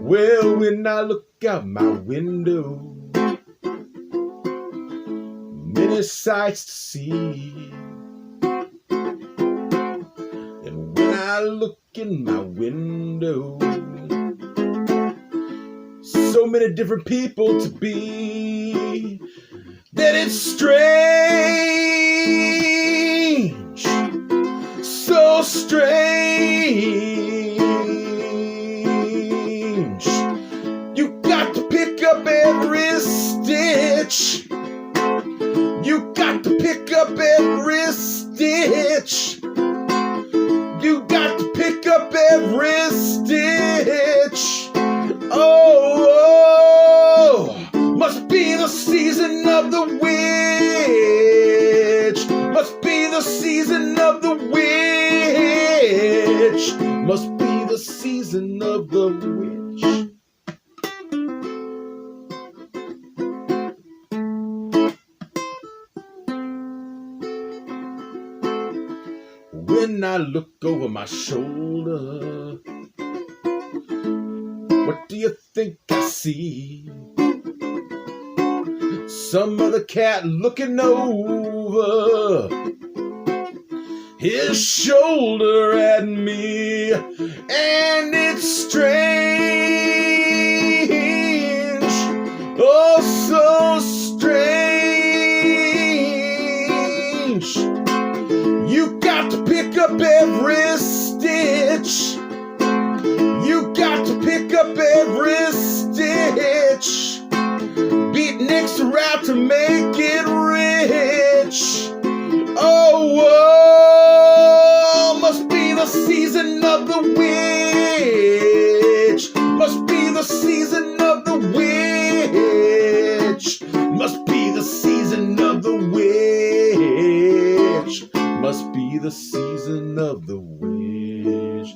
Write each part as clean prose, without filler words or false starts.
Well, when I look out my window, many sights to see. And when I look in my window, so many different people to be, that it's strange, so strange. You got to pick up every stitch. You got to pick up every stitch. You got to pick up every stitch. Oh, must be the season of the witch. Must be the season of the witch. Must be the season of the witch. When I look over my shoulder, what do you think I see? Some other cat looking over his shoulder at me, and it's strange, oh so strange. You got to pick up every stitch. You got to pick up every stitch. Beatniks are out to make it rich. Oh, must be the season of the witch. Must be the season of the witch. Must be the season of the witch. Must be the season of the witch.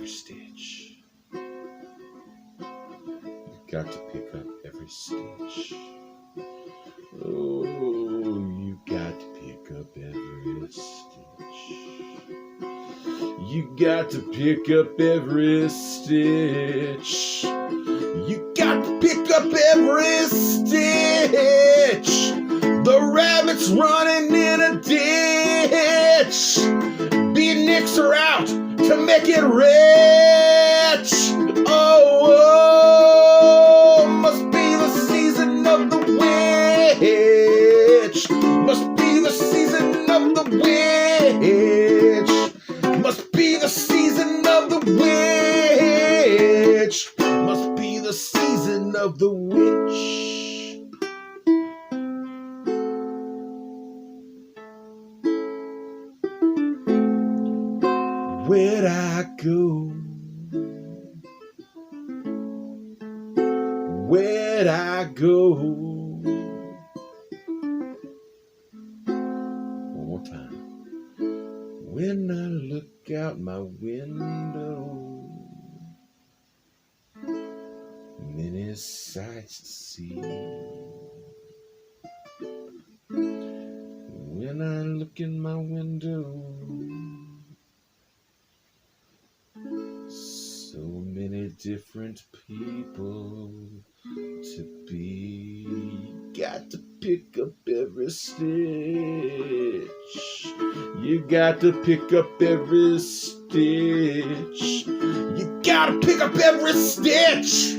Stitch. You've got to pick up every stitch. Oh, you got to pick up every stitch. You got to pick up every stitch. You got to pick up every stitch. The rabbit's running in a ditch. Beatniks are out to make it rich. Oh, must be the season of the witch. Must be the season of the witch. Must be the season of the witch. Must be the season of the witch. Where'd I go? Where'd I go? One more time. When I look out my window, many sights to see. When I look in my window, so many different people to be. Got to pick up every stitch. You got to pick up every stitch. You gotta pick up every stitch.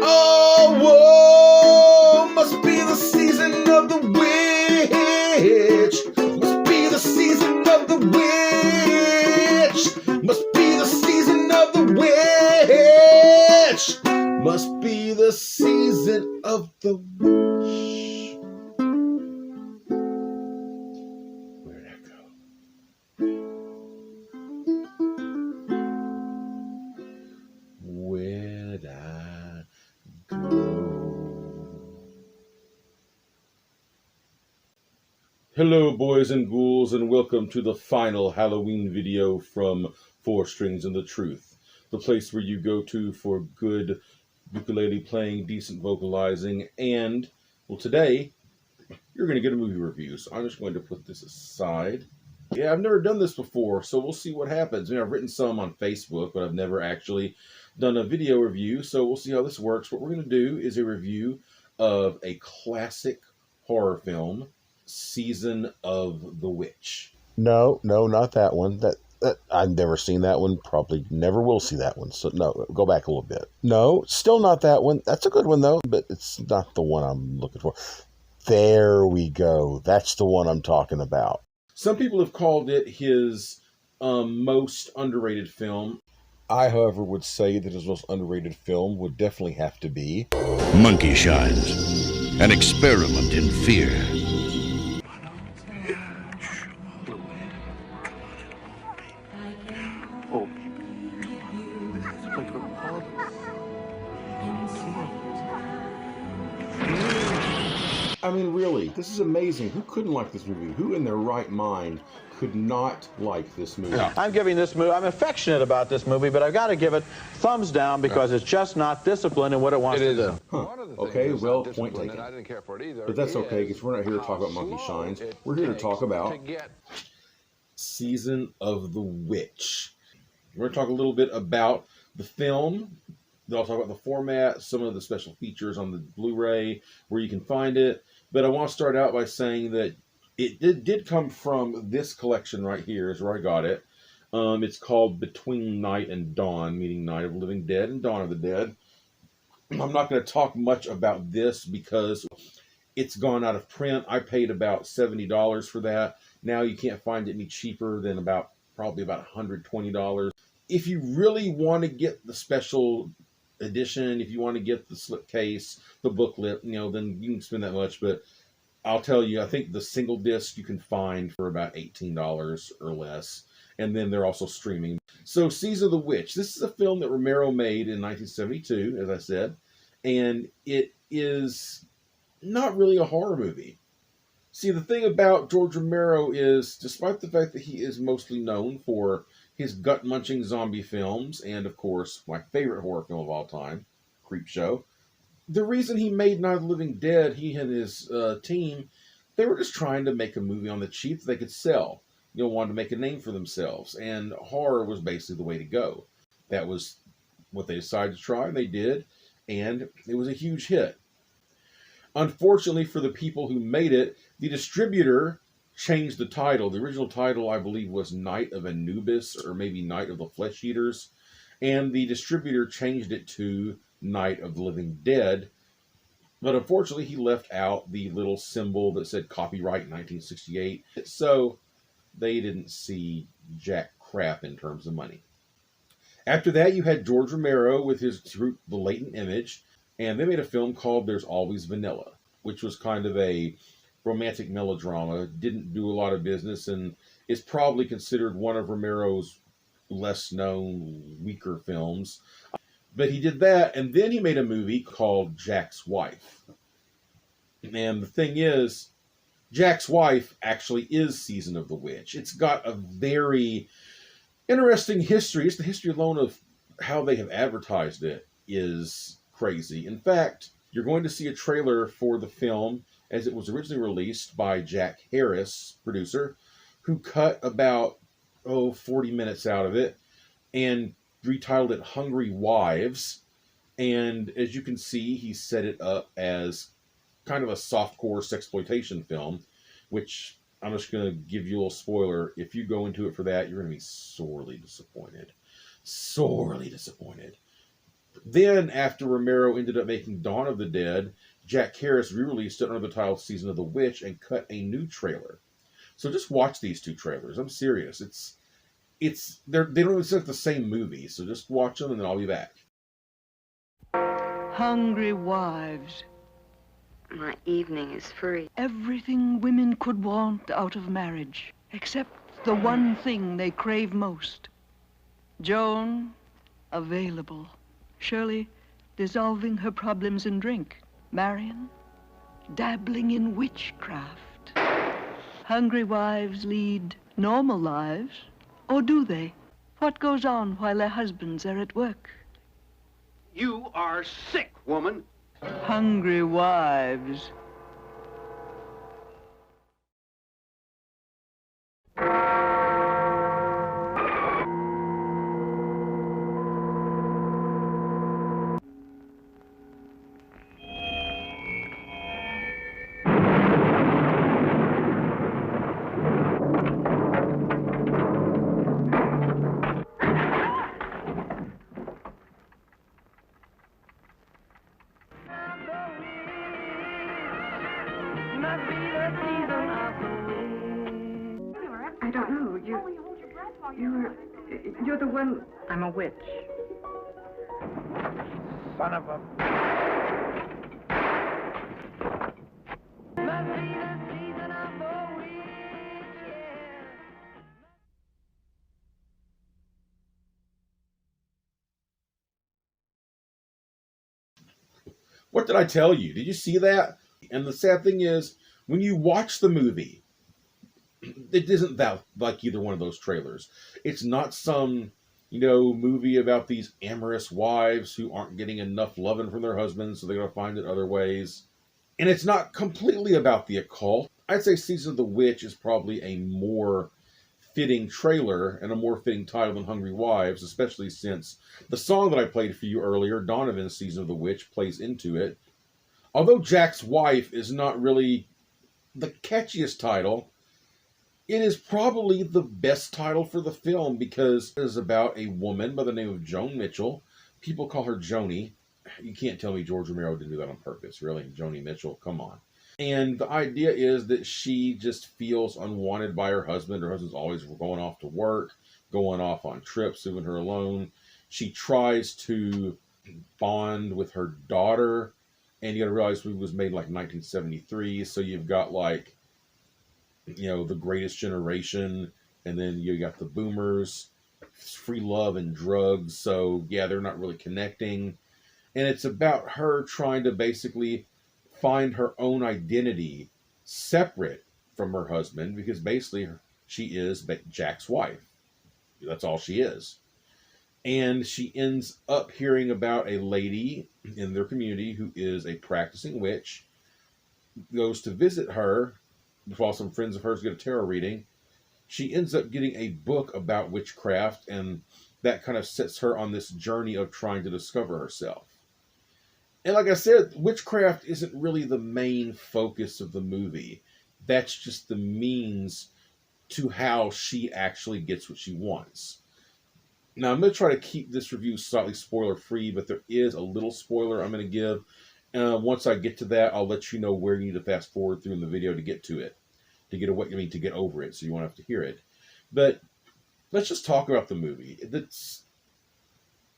Oh, whoa, must be the season of the witch. Must be the season of the witch. Must be the season of the witch. Must be the season of the witch. Where'd I go? Where Hello, boys and ghouls, and welcome to the final Halloween video from Four Strings and the Truth, the place where you go to for good ukulele playing, decent vocalizing, and, well, today, you're going to get a movie review, so I'm just going to put this aside. Yeah, I've never done this before, so we'll see what happens. I've written some on Facebook, but I've never actually done a video review, so we'll see how this works. What we're going to do is a review of a classic horror film, Season of the Witch. No, not that one. That I've never seen that one. Probably never will see that one. So no, go back a little bit. No, still not that one. That's a good one though, but it's not the one I'm looking for. There we go. That's the one I'm talking about. Some people have called it his most underrated film. I, however, would say that his most underrated film would definitely have to be Monkey Shines, an experiment in fear. I mean, really, this is amazing. Who couldn't like this movie? Who in their right mind could not like this movie? I'm giving this movie, I'm affectionate about this movie, but I've got to give it thumbs down because it's just not disciplined in what it wants to do. Huh. Okay, well, point taken. I didn't care for it either. But that's okay, because we're not here to talk about Monkey Shines. We're here to talk about Season of the Witch. We're going to talk a little bit about the film. Then I'll talk about the format, some of the special features on the Blu-ray, where you can find it. But I want to start out by saying that it did come from this collection right here, is where I got it. It's called Between Night and Dawn, meaning Night of the Living Dead and Dawn of the Dead. I'm not going to talk much about this because it's gone out of print. I paid about $70 for that. Now you can't find it any cheaper than probably about $120. If you really want to get the special edition, if you want to get the slipcase, the booklet, then you can spend that much. But I'll tell you, I think the single disc you can find for about $18 or less. And then they're also streaming. So Season of the Witch. This is a film that Romero made in 1972, as I said. And it is not really a horror movie. See, the thing about George Romero is, despite the fact that he is mostly known for his gut-munching zombie films, and of course, my favorite horror film of all time, Creepshow, the reason he made Night of the Living Dead, he and his team, they were just trying to make a movie on the cheap that they could sell. Wanted to make a name for themselves, and horror was basically the way to go. That was what they decided to try, and they did, and it was a huge hit. Unfortunately for the people who made it, the distributor changed the title. The original title, I believe, was Night of Anubis, or maybe Night of the Flesh Eaters, and the distributor changed it to Night of the Living Dead. But unfortunately, he left out the little symbol that said copyright 1968, so they didn't see jack crap in terms of money. After that, you had George Romero with his group, The Latent Image, and they made a film called There's Always Vanilla, which was kind of a romantic melodrama, didn't do a lot of business, and is probably considered one of Romero's less known, weaker films. But he did that, and then he made a movie called Jack's Wife. And the thing is, Jack's Wife actually is Season of the Witch. It's got a very interesting history. It's the history alone of how they have advertised it is crazy. In fact, you're going to see a trailer for the film as it was originally released by Jack Harris, producer, who cut about 40 minutes out of it and retitled it Hungry Wives. And as you can see, he set it up as kind of a softcore sexploitation film, which I'm just going to give you a little spoiler. If you go into it for that, you're going to be sorely disappointed. Sorely disappointed. Then, after Romero ended up making Dawn of the Dead, Jack Harris re-released it under the title Season of the Witch and cut a new trailer. So just watch these two trailers. I'm serious. They don't even sound like the same movie. So just watch them and then I'll be back. Hungry wives. My evening is free. Everything women could want out of marriage, except the one thing they crave most. Joan, available. Shirley, dissolving her problems in drink. Marion, dabbling in witchcraft. Hungry wives lead normal lives, or do they? What goes on while their husbands are at work? You are sick, woman. Hungry wives. I don't know. You're the one. I'm a witch. Son of a... What did I tell you? Did you see that? And the sad thing is, when you watch the movie, it isn't that like either one of those trailers. It's not some, movie about these amorous wives who aren't getting enough loving from their husbands, so they're going to find it other ways. And it's not completely about the occult. I'd say Season of the Witch is probably a more fitting trailer and a more fitting title than Hungry Wives, especially since the song that I played for you earlier, Donovan's Season of the Witch, plays into it. Although Jack's Wife is not really the catchiest title, it is probably the best title for the film because it is about a woman by the name of Joan Mitchell. People call her Joni. You can't tell me George Romero didn't do that on purpose, really. Joni Mitchell, come on. And the idea is that she just feels unwanted by her husband. Her husband's always going off to work, going off on trips, leaving her alone. She tries to bond with her daughter, and you got to realize it was made like 1973, so you've got like, the Greatest Generation, and then you got the boomers, free love and drugs, so yeah, they're not really connecting. And it's about her trying to basically find her own identity separate from her husband, because basically she is Jack's wife. That's all she is. And she ends up hearing about a lady in their community who is a practicing witch, goes to visit her while some friends of hers get a tarot reading. She ends up getting a book about witchcraft, and that kind of sets her on this journey of trying to discover herself. And like I said, witchcraft isn't really the main focus of the movie. That's just the means to how she actually gets what she wants. Now, I'm going to try to keep this review slightly spoiler-free, but there is a little spoiler I'm going to give. Once I get to that, I'll let you know where you need to fast forward through in the video to get to it, to get over it, so you won't have to hear it. But let's just talk about the movie.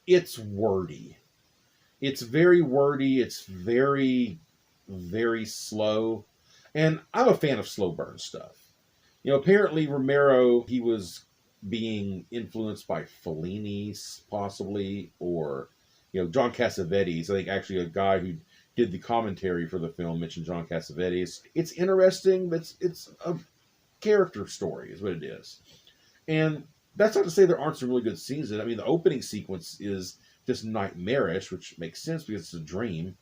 It's wordy. It's very wordy. It's very, very slow. And I'm a fan of slow burn stuff. Apparently Romero, he was being influenced by Fellini, possibly, or, John Cassavetes. I think actually a guy who did the commentary for the film mentioned John Cassavetes. It's interesting. It's a character story is what it is. And that's not to say there aren't some really good scenes in it. I mean, the opening sequence is just nightmarish, which makes sense because it's a dream.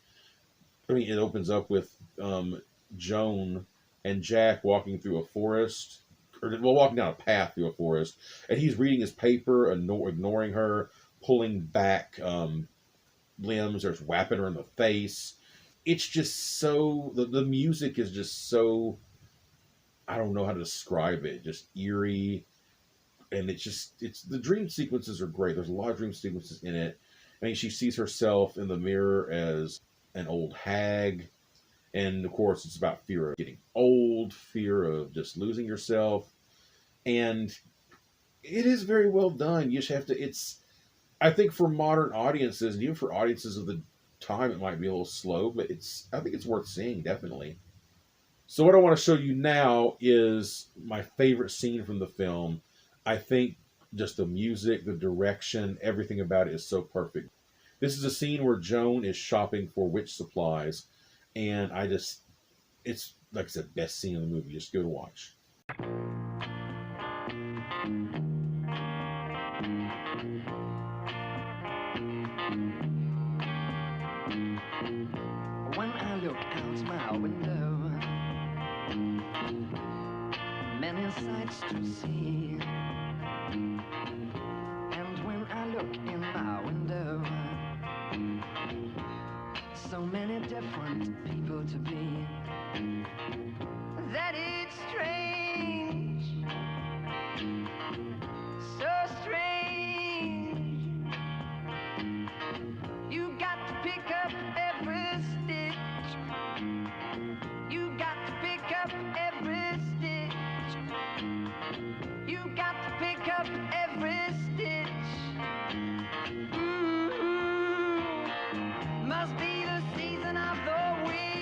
I mean, it opens up with Joan and Jack walking through a forest, walking down a path through a forest, and he's reading his paper, ignoring her, pulling back limbs, there's whapping her in the face. It's just so, the music is just so, I don't know how to describe it, just eerie, and the dream sequences are great. There's a lot of dream sequences in it. I mean, she sees herself in the mirror as an old hag. And, of course, it's about fear of getting old, fear of just losing yourself. And it is very well done. You just have to, I think for modern audiences, and even for audiences of the time, it might be a little slow, but I think it's worth seeing, definitely. So what I want to show you now is my favorite scene from the film. I think just the music, the direction, everything about it is so perfect. This is a scene where Joan is shopping for witch supplies, and it's, like I said, best scene in the movie. Just go to watch. When I look out my window, many sights to see. And when I look in my window, so many different people to be, that it's strange, so strange. You got to pick up every stitch. You got to pick up every stitch. You got to pick up every stitch. Must be the season of the witch.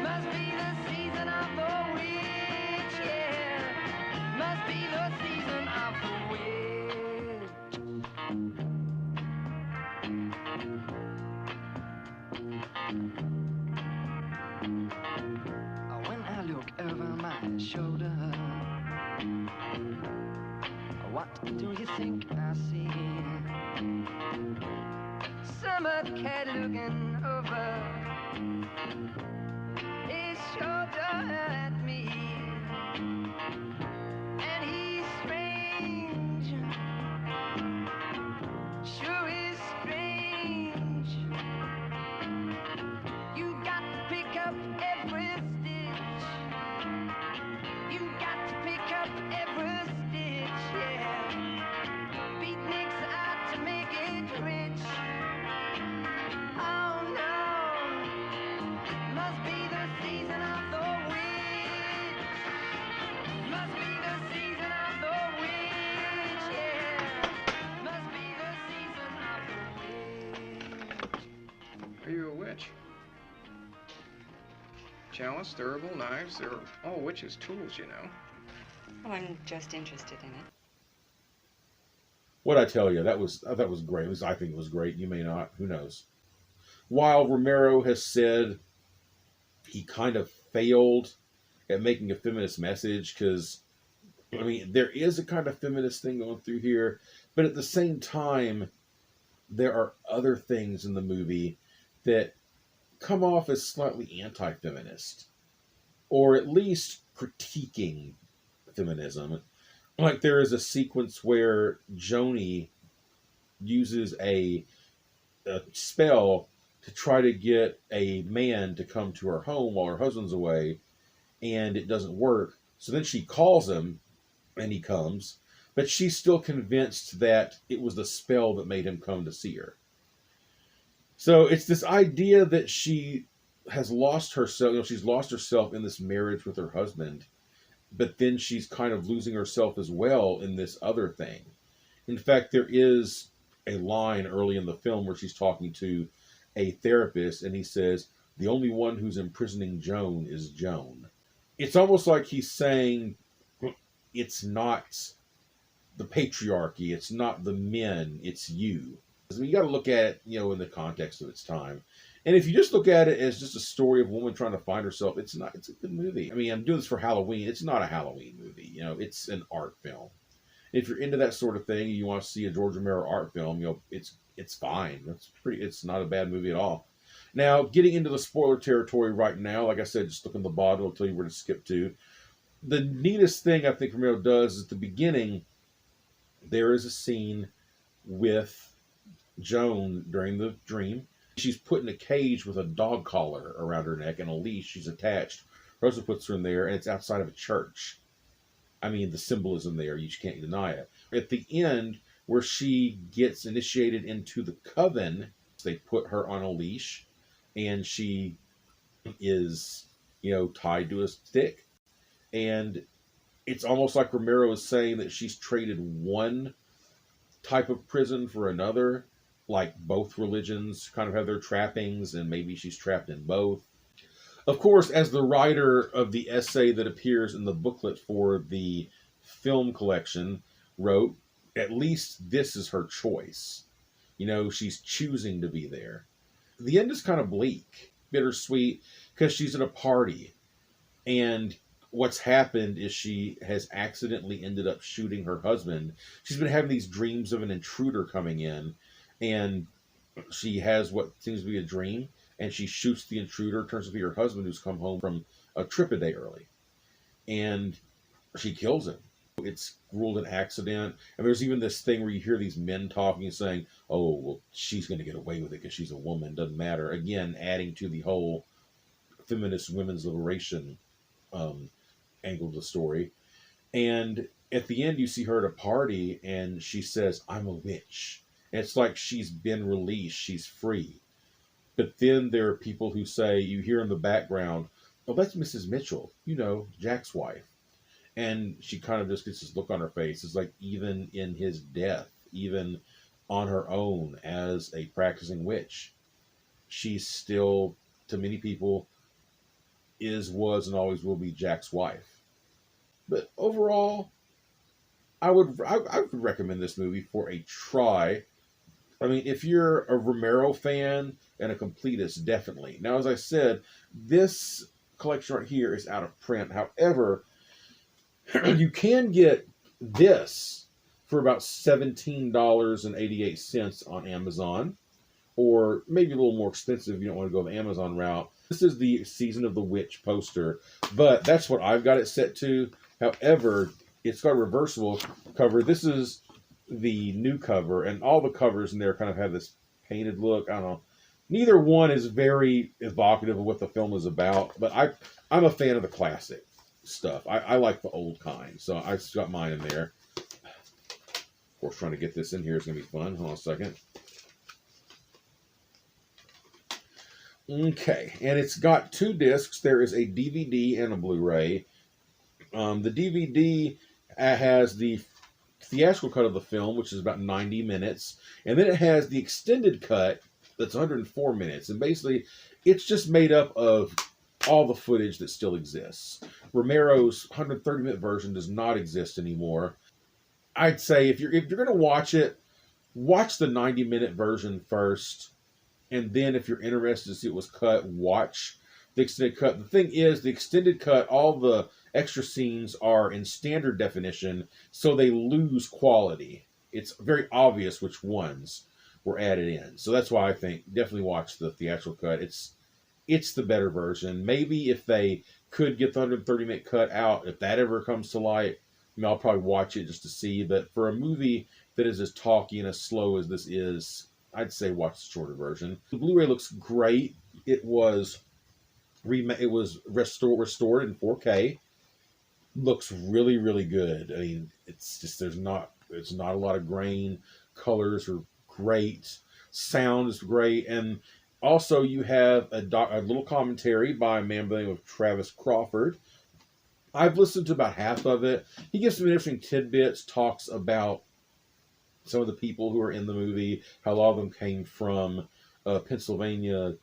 Must be the season of the witch, yeah. Must be the season of the witch. When I look over my shoulder, what do you think I see? Summer cat looking over his shoulder at me, and he's strange, sure is strange. You got to pick up every stitch. You got to pick up every stitch, yeah. Beatniks out to make it rich. Oh no, must be the season of the witch. Must be the season of the witch, yeah. Must be the season of the witch. Are you a witch? Chalice, thurible, knives, they're all witches' tools, you know. Well, I'm just interested in it. What I tell you, that was great. I think it was great. You may not. Who knows? While Romero has said he kind of failed at making a feminist message, because, I mean, there is a kind of feminist thing going through here, but at the same time, there are other things in the movie that come off as slightly anti-feminist, or at least critiquing feminism. Like, there is a sequence where Joni uses a spell to try to get a man to come to her home while her husband's away, and it doesn't work. So then she calls him, and he comes, but she's still convinced that it was the spell that made him come to see her. So it's this idea that she has lost herself, she's lost herself in this marriage with her husband, but then she's kind of losing herself as well in this other thing. In fact, there is a line early in the film where she's talking to a therapist, and he says, the only one who's imprisoning Joan is Joan. It's almost like he's saying, it's not the patriarchy, it's not the men, it's you. I mean, you got to look at it, in the context of its time. And if you just look at it as just a story of a woman trying to find herself, it's a good movie. I mean, I'm doing this for Halloween. It's not a Halloween movie. It's an art film. If you're into that sort of thing, you want to see a George Romero art film, it's fine. It's not a bad movie at all. Now, getting into the spoiler territory right now, like I said, just look in the bottom, it'll tell you where to skip to. The neatest thing I think Romero does is at the beginning, there is a scene with Joan during the dream. She's put in a cage with a dog collar around her neck and a leash. She's attached. Rosa puts her in there, and it's outside of a church. I mean, the symbolism there, you just can't deny it. At the end, where she gets initiated into the coven, they put her on a leash, and she is, tied to a stick. And it's almost like Romero is saying that she's traded one type of prison for another. Like, both religions kind of have their trappings, and maybe she's trapped in both. Of course, as the writer of the essay that appears in the booklet for the film collection wrote, at least this is her choice. She's choosing to be there. The end is kind of bleak, bittersweet, because she's at a party, and what's happened is she has accidentally ended up shooting her husband. She's been having these dreams of an intruder coming in, and she has what seems to be a dream, and she shoots the intruder. Turns to be her husband, who's come home from a trip a day early, and she kills him. It's ruled an accident, and there's even this thing where you hear these men talking, saying, "Oh, well, she's going to get away with it because she's a woman. Doesn't matter." Again, adding to the whole feminist women's liberation angle of the story. And at the end, you see her at a party, and she says, "I'm a witch." And it's like she's been released, she's free. But then there are people who say, you hear in the background, "Oh, that's Mrs. Mitchell, Jack's wife." And she kind of just gets this look on her face. It's like, even in his death, even on her own as a practicing witch, she's still, to many people, was, and always will be Jack's wife. But overall, I would recommend this movie for a try. I mean, if you're a Romero fan and a completist, definitely. Now, as I said, this collection right here is out of print. However, you can get this for about $17.88 on Amazon, or maybe a little more expensive if you don't want to go the Amazon route. This is the Season of the Witch poster, but that's what I've got it set to. However, it's got a reversible cover. This is the new cover, and all the covers in there kind of have this painted look. I don't know. Neither one is very evocative of what the film is about, but I'm a fan of the classic stuff. I like the old kind, so I just got mine in there. Of course, trying to get this in here is going to be fun. Hold on a second. Okay, and it's got 2 discs. There is a DVD and a Blu-ray. The DVD has the theatrical cut of the film, which is about 90 minutes, and then it has the extended cut that's 104 minutes, and basically it's just made up of all the footage that still exists. Romero's 130-minute version does not exist anymore. I'd say if you're going to watch it, watch the 90-minute version first, and then if you're interested to see what was cut, watch the extended cut. The thing is, the extended cut, all the extra scenes are in standard definition, so they lose quality. It's very obvious which ones were added in. So that's why I think definitely watch the theatrical cut. It's the better version. Maybe if they could get the 130-minute cut out, if that ever comes to light, I'll probably watch it just to see. But for a movie that is as talky and as slow as this is, I'd say watch the shorter version. The Blu-ray looks great. It was restored in 4K. Looks really, really good. I mean, it's just there's not a lot of grain. Colors are great. Sound is great, and also you have a little commentary by a man by the name of Travis Crawford. I've listened to about half of it. He gives some interesting tidbits. Talks about some of the people who are in the movie, how a lot of them came from Pennsylvania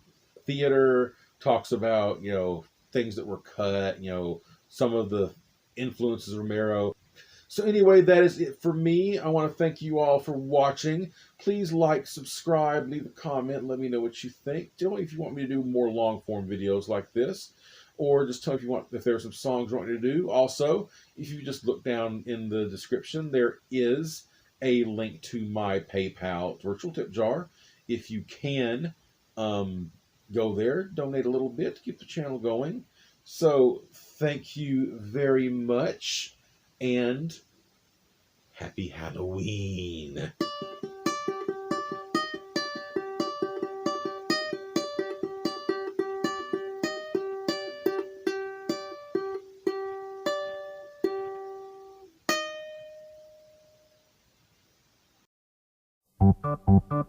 theater. Talks about things that were cut. Some of the influences of Romero. So anyway, that is it for me. I want to thank you all for watching. Please like, subscribe, leave a comment, and let me know what you think. Tell me if you want me to do more long-form videos like this, or just tell me if there are some songs you want me to do. Also, if you just look down in the description, there is a link to my PayPal virtual tip jar. If you can, go there, donate a little bit to keep the channel going. So thank you very much, and happy Halloween. Thank you.